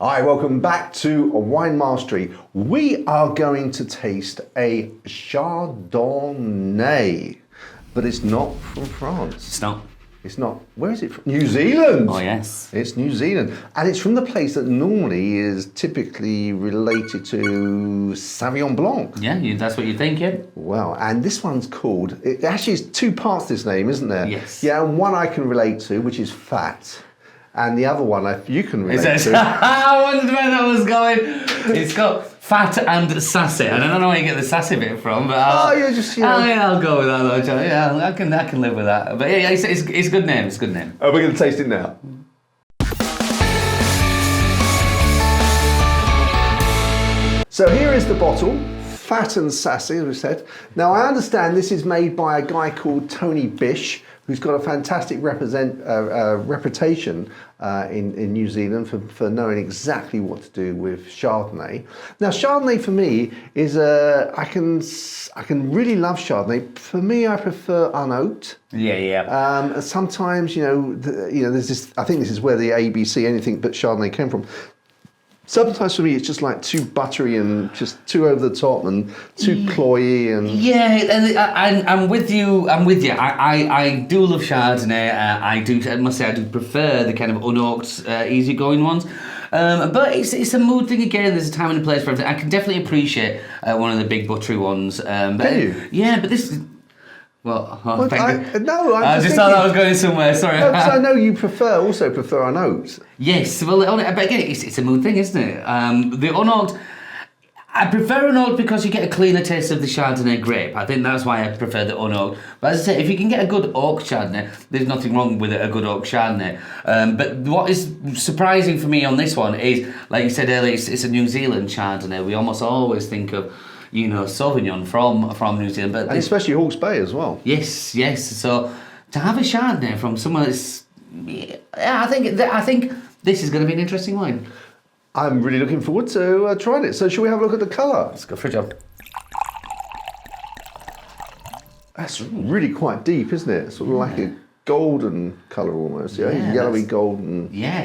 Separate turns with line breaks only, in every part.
Hi, welcome back to Wine Mastery. We are going to taste a Chardonnay, but it's not from France.
It's not.
It's not. Where is it from? New Zealand.
Oh, yes.
It's New Zealand. And it's from the place that normally is typically related to Sauvignon Blanc.
Yeah, that's what you're thinking.
Wow. And this one's called, it actually is two parts, this name, isn't there?
Yes.
Yeah, and one I can relate to, which is fat. And the other one you can relate to.
I wondered where that was going. It's got fat and sassy. And I don't know where you get the sassy bit from, but I'll go with that though, John. Yeah, I can live with that. But yeah, it's a good name. It's a good name.
Oh, we're going to taste it now. So here is the bottle, fat and sassy, as we said. Now I understand this is made by a guy called Tony Bish, who's got a fantastic reputation in New Zealand for knowing exactly what to do with Chardonnay. Now Chardonnay for me is I can really love Chardonnay. For me, I prefer unoaked.
Yeah.
Sometimes there's this. I think this is where the ABC anything but Chardonnay came from. Sometimes for me it's just like too buttery and just too over the top and too cloyy and
I'm with you. I do love Chardonnay. I must say I do prefer the kind of unoaked, easygoing ones. But it's a mood thing again. There's a time and a place for everything. I can definitely appreciate one of the big buttery ones.
Can you?
Yeah, but this. Well, I
just
thought I was going somewhere. Sorry.
No, because I know you also prefer unoaked.
Yes, well, but again, it's a mood thing, isn't it? The unoaked, I prefer unoaked because you get a cleaner taste of the Chardonnay grape. I think that's why I prefer the unoaked. But as I say, if you can get a good oak Chardonnay, there's nothing wrong with a good oak Chardonnay. But what is surprising for me on this one is, like you said earlier, it's a New Zealand Chardonnay. We almost always think of Sauvignon from New Zealand, but
especially Hawke's Bay as well.
Yes. So to have a Chardonnay from somewhere that's, I think this is going to be an interesting wine.
I'm really looking forward to trying it. So shall we have a look at the colour?
Let's go for a job.
That's really quite deep, isn't it? Sort of like a golden colour almost. Yeah, yellowy golden.
Yeah,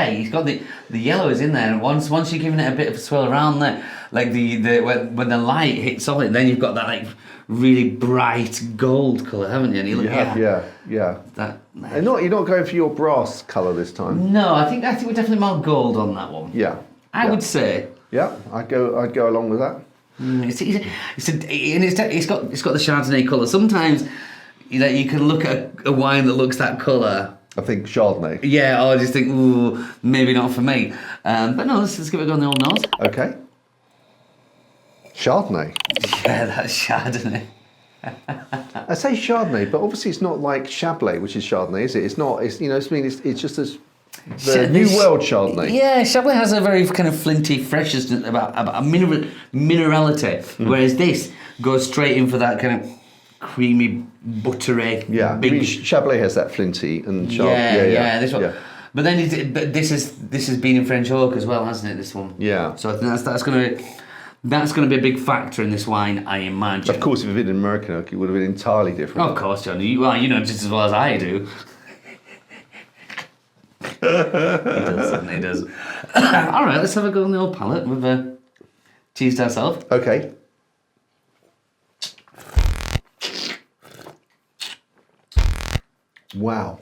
he's got the yellow is in there, and once you're giving it a bit of a swirl around there, like when the light hits on it, then you've got that like really bright gold colour, haven't you? And you look,
yeah. And you're not going for your brass colour this time.
No, I think we're definitely more gold on that one.
Yeah,
I would say.
Yeah, I'd go along with that.
It's got the Chardonnay colour. Sometimes you can look at a wine that looks that colour.
I think Chardonnay.
Yeah, or I just think, ooh, maybe not for me. But no, let's give it a go on the old nose.
Okay. Chardonnay.
Yeah, that's Chardonnay.
I say Chardonnay, but obviously it's not like Chablis, which is Chardonnay, is it? It's not. It's it's just the New World Chardonnay.
Yeah, Chablis has a very kind of flinty freshness about a minerality, whereas this goes straight in for that kind of creamy, buttery.
Yeah, Chablis has that flinty and
Chardonnay. Yeah. This one. Yeah. But then this has been in French oak as well, hasn't it? This one.
Yeah.
So I think that's going to be a big factor in this wine, I imagine.
Of course, if it had been American oak, it would have been entirely different.
Of course, John. You know just as well as I do. He does. All right, let's have a go on the old palate. We've teased ourselves.
Okay. Wow.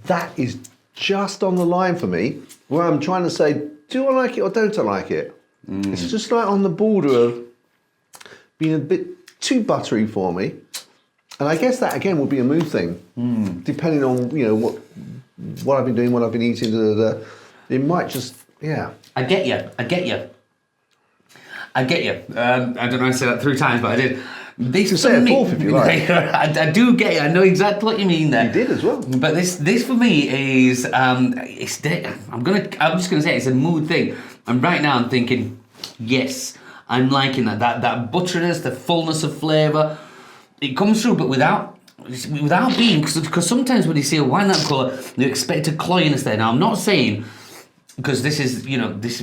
That is just on the line for me, where I'm trying to say, do I like it or don't I like it? It's just like on the border of being a bit too buttery for me. And I guess that again would be a mood thing, depending on what I've been doing, what I've been eating. It might just
I get you. I don't know how to say that 3 times, but I did.
This is say a fourth if you like.
I do get you. I know exactly what you mean there.
You did as well.
But this for me is I'm just gonna say it's a mood thing. And right now I'm thinking, yes, I'm liking that butteriness, the fullness of flavour. It comes through, but without being, because sometimes when you see a wine that colour, you expect a cloyiness there. Now I'm not saying, because this is,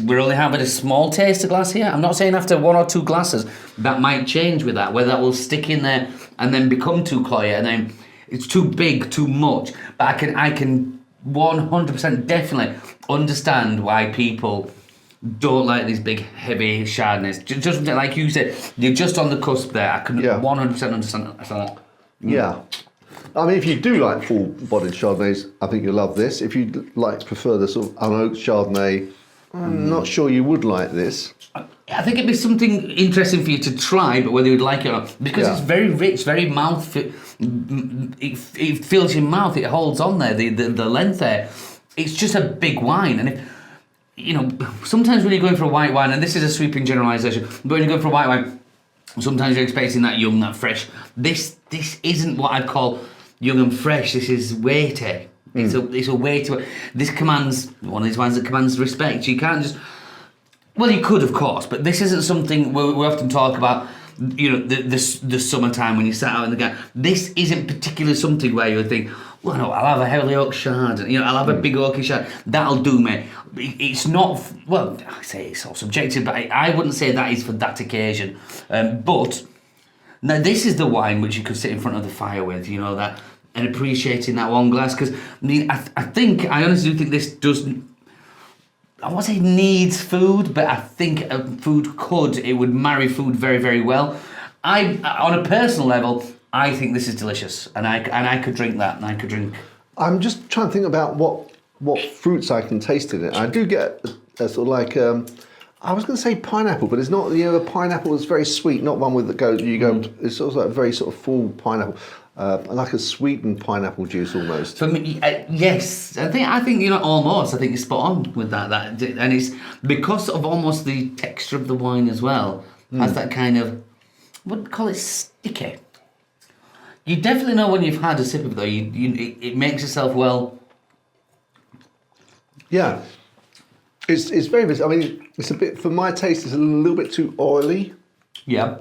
we're only having a small taster glass here. I'm not saying after 1 or 2 glasses that might change with that, whether that will stick in there and then become too cloyy and then it's too big, too much. But I can 100% definitely understand why people don't like these big, heavy Chardonnays. Just like you said, you're just on the cusp there. I can 100% understand that.
Yeah. I mean, if you do like full-bodied Chardonnays, I think you'll love this. If you prefer the sort of unoaked Chardonnay, I'm not sure you would like this.
I think it'd be something interesting for you to try, but whether you'd like it or not, because it's very rich, very it fills your mouth, it holds on there, the length there. It's just a big wine, and sometimes when you're going for a white wine, and this is a sweeping generalisation, but when you're going for a white wine, sometimes you're expecting that young, that fresh. This isn't what I'd call young and fresh. This is weighty. It's a weighty. This commands one of these wines that commands respect. You can't just. Well, you could, of course, but this isn't something we often talk about. The summertime when you sat out in the garden. This isn't particularly something where you would think, well, no, I'll have a heavily oaked shard. I'll have a big oaky shard. That'll do me. It's not. Well, I say it's all subjective, but I wouldn't say that is for that occasion. But now this is the wine which you could sit in front of the fire with. That and appreciating that one glass, because I honestly do think this doesn't. I won't say needs food, but I think it would marry food very, very well. On a personal level, I think this is delicious, and I could drink that, and I could drink.
I'm just trying to think about what fruits I can taste in it. I do get a sort of like I was going to say pineapple, but it's not. The pineapple is very sweet, not one with It's also like a very sort of full pineapple. Like a sweetened pineapple juice almost.
For me, yes, I think almost. I think you're spot on with that. And it's because of almost the texture of the wine as well. Has that kind of, I wouldn't call it sticky. You definitely know when you've had a sip of it, though. It makes yourself well. Yeah,
it's very. I mean, it's a bit for my taste. It's a little bit too oily.
Yeah.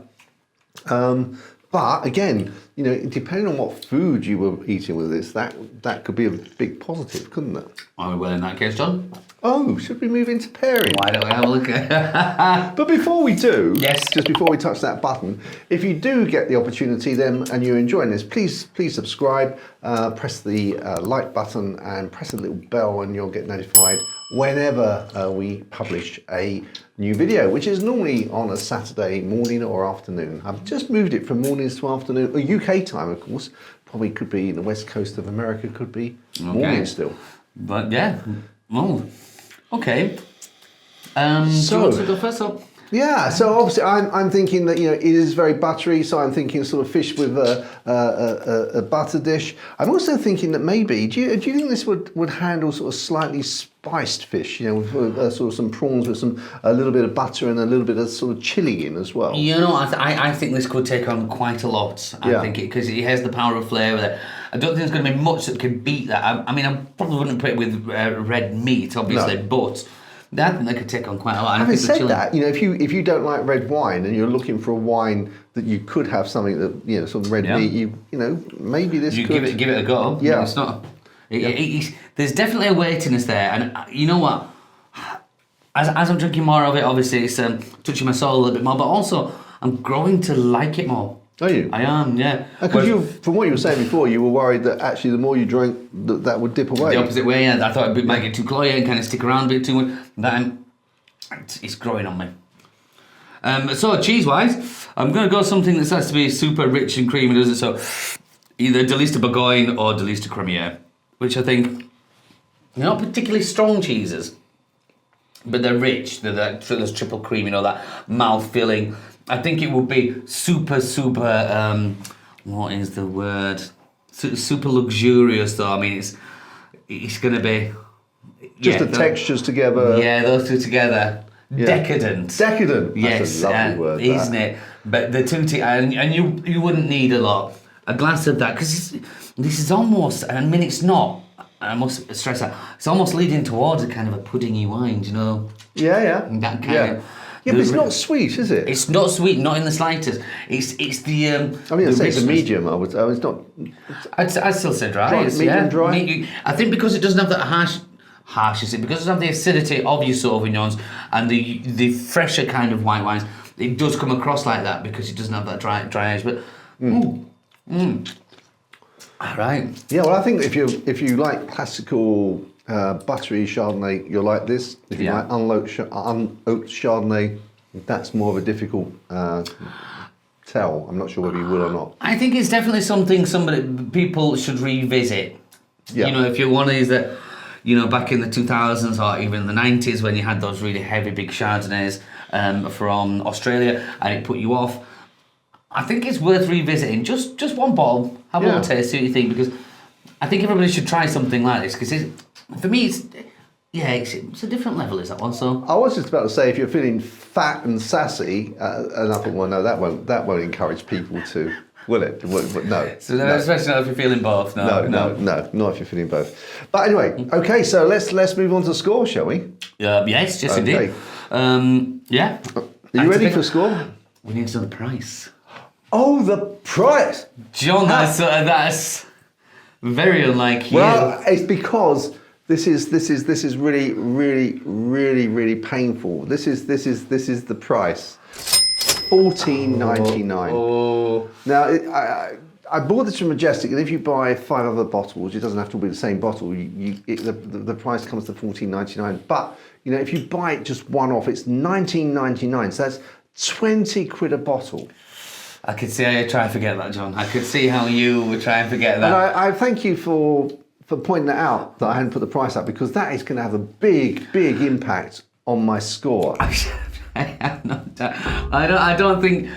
But again, depending on what food you were eating with this, that could be a big positive, couldn't it?
Oh, well, in that case, John.
Oh, should we move into pairing?
Why don't we have a look at
But before we do,
yes,
just before we touch that button, if you do get the opportunity then and you're enjoying this, please subscribe, press the like button and press the little bell and you'll get notified whenever we publish a new video, which is normally on a Saturday morning or afternoon. I've just moved it from mornings to afternoon, or UK time, of course. Probably could be the west coast of America, could be morning still.
But yeah, well, okay. Do you want to go first up?
Yeah, so obviously I'm thinking that it is very buttery, so I'm thinking sort of fish with a butter dish. I'm also thinking that maybe do you think this would handle sort of slightly spiced fish, with sort of some prawns with a little bit of butter and a little bit of sort of chili in as well.
I think this could take on quite a lot. I think because it has the power of flavour there. I don't think there's going to be much that can beat that. I mean, I probably wouldn't put it with red meat, obviously, but. I think they could take on quite a lot.
Having said that, if you don't like red wine and you're looking for a wine that you could have something that sort of red meat, maybe this
you
could
give it a go.
Yeah,
it's not. There's definitely a weightiness there, and you know what? As I'm drinking more of it, obviously it's touching my soul a little bit more, but also I'm growing to like it more.
Are you?
I am, yeah.
Because from what you were saying before, you were worried that actually the more you drank, that would dip away.
The opposite way, yeah. I thought it might get too cloying and kind of stick around a bit too much. It's growing on me. So cheese-wise, I'm going to go something that has to be super rich and creamy, does it? So either de Lys de Bourgogne or de Lys de Crémière, which I think they're not particularly strong cheeses, but they're rich. They're those triple cream, that mouth-filling. I think it would be super, what is the word? Super luxurious, though. I mean, it's going to be...
Just the textures together.
Yeah, those two together. Yeah. Decadent.
Decadent.
Yes,
that's a lovely word,
isn't it? But the two, and you wouldn't need a lot. A glass of that, because this is almost, I mean, it's not, I must stress that, it's almost leading towards a kind of a puddingy wine,
Yeah.
That kind of...
Yeah, but it's not sweet, is it?
It's not sweet, not in the slightest. It's the.
I mean, I'd say it's a medium. It's not.
I'd still say dry.
Medium dry.
I think because it doesn't have that harsh is it? Because it doesn't have the acidity of your Sauvignons and the fresher kind of white wines. It does come across like that because it doesn't have that dry edge. But all right.
Yeah, well, I think if you like classical buttery Chardonnay, you'll like this. If you like unoaked Chardonnay, that's more of a difficult tell. I'm not sure whether you will or not.
I think it's definitely something people should revisit.
Yeah.
You know, if you're one of these that, you know, back in the 2000s or even the 90s when you had those really heavy big Chardonnays from Australia and it put you off, I think it's worth revisiting. Just one bottle, have a little taste, see what you think, because I think everybody should try something like this, because for me it's a different level, is that one? So
I was just about to say, if you're feeling fat and sassy, and I thought, well, no, that won't encourage people to, will it? No.
So especially not if you're feeling both. No,
not if you're feeling both. But anyway, okay, so let's move on to score, shall we?
Yes, indeed. Yeah.
Are you ready for score?
We need to know the price.
Oh, the price,
John. That's very unlike you.
Well, it's because this is really, really, really, really painful. This is the price. $14.99.
Oh.
Now I bought this from Majestic, and if you buy 5 other bottles, it doesn't have to be the same bottle. The price comes to $14.99. But you know, if you buy it just one off, it's $19.99. So that's 20 quid a bottle.
I could see how you try and forget that, John. I could see how you would try and forget that.
And I thank you for pointing that out, that I hadn't put the price up, because that is going to have a big impact on my score.
I have no doubt. I don't think,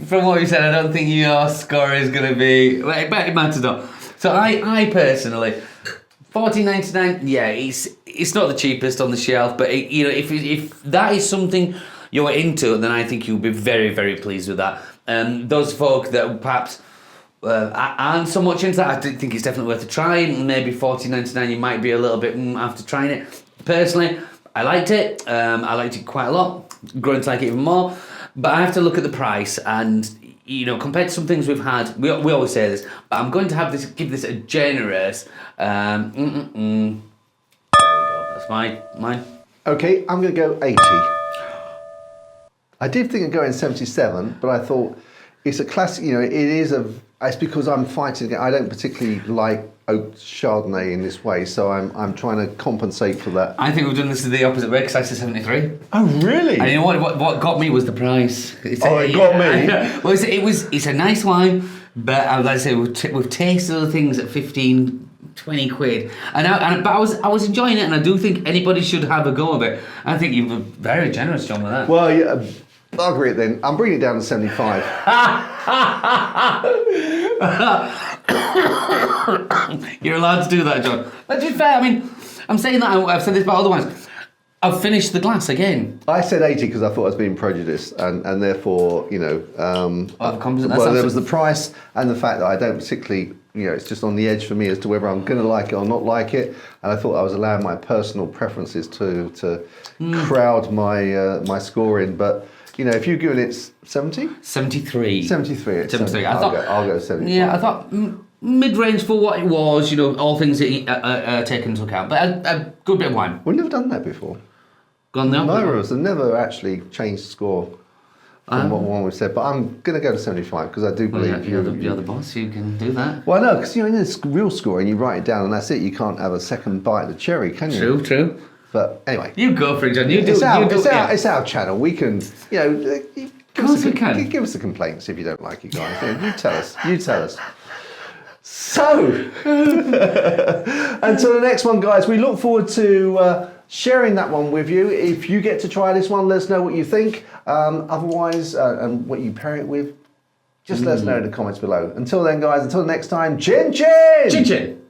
from what you said, I don't think your score is going to be. Well, it matters not. So I personally, $14.99. Yeah, it's not the cheapest on the shelf, but you know, if that is something you're into, then I think you'll be very, very pleased with that. Those folk that perhaps aren't so much into that, I think it's definitely worth a try. Maybe $14.99, you might be a little bit after trying it. Personally, I liked it. I liked it quite a lot. Growing to like it even more. But I have to look at the price, and you know, compared to some things we've had, we always say this, but I'm going to give this a generous. There we go. That's mine.
Okay, I'm going to go 80. I did think of going 77, but I thought it's a classic. You know, it's because I'm fighting. I don't particularly like oak Chardonnay in this way, so I'm trying to compensate for that.
I think we've done this the opposite way, because I said 73.
Oh, really?
And you know what got me was the price.
It got me.
Well, it's a nice wine, but like I say, we've tasted other things at 15, 20 quid, but I was enjoying it, and I do think anybody should have a go of it. I think you were very generous, John, with that.
Well, yeah, bugger it then. I'm bringing it down to 75.
You're allowed to do that, John. But to be fair, I mean, I'm saying that, I've said this about other wines. I've finished the glass again.
I said 80 because I thought I was being prejudiced, and therefore, you know, well, there was the price and the fact that I don't particularly, you know, it's just on the edge for me as to whether I'm going to like it or not like it, and I thought I was allowing my personal preferences to crowd my score in, but. You know, if you're giving it 70?
73.
73.
73.
I'll go 75.
Yeah, I thought mid-range for what it was, you know, all things taken into account. But a good bit of wine.
We've never done that before.
Gone there?
Neither of us have never actually changed the score from what one we've said. But I'm going to go to 75 because I do believe
you're the boss, you can do that.
Well, no, because you know, in this real scoring, you write it down and that's it. You can't have a second bite of the cherry, can you?
True.
But anyway,
you go for it, John.
It's our channel. We can, you know, give us the complaints if you don't like it, guys. You tell us. So, until the next one, guys. We look forward to sharing that one with you. If you get to try this one, let us know what you think. Otherwise, and what you pair it with, just let us know in the comments below. Until then, guys. Until next time, chin chin.
Chin chin.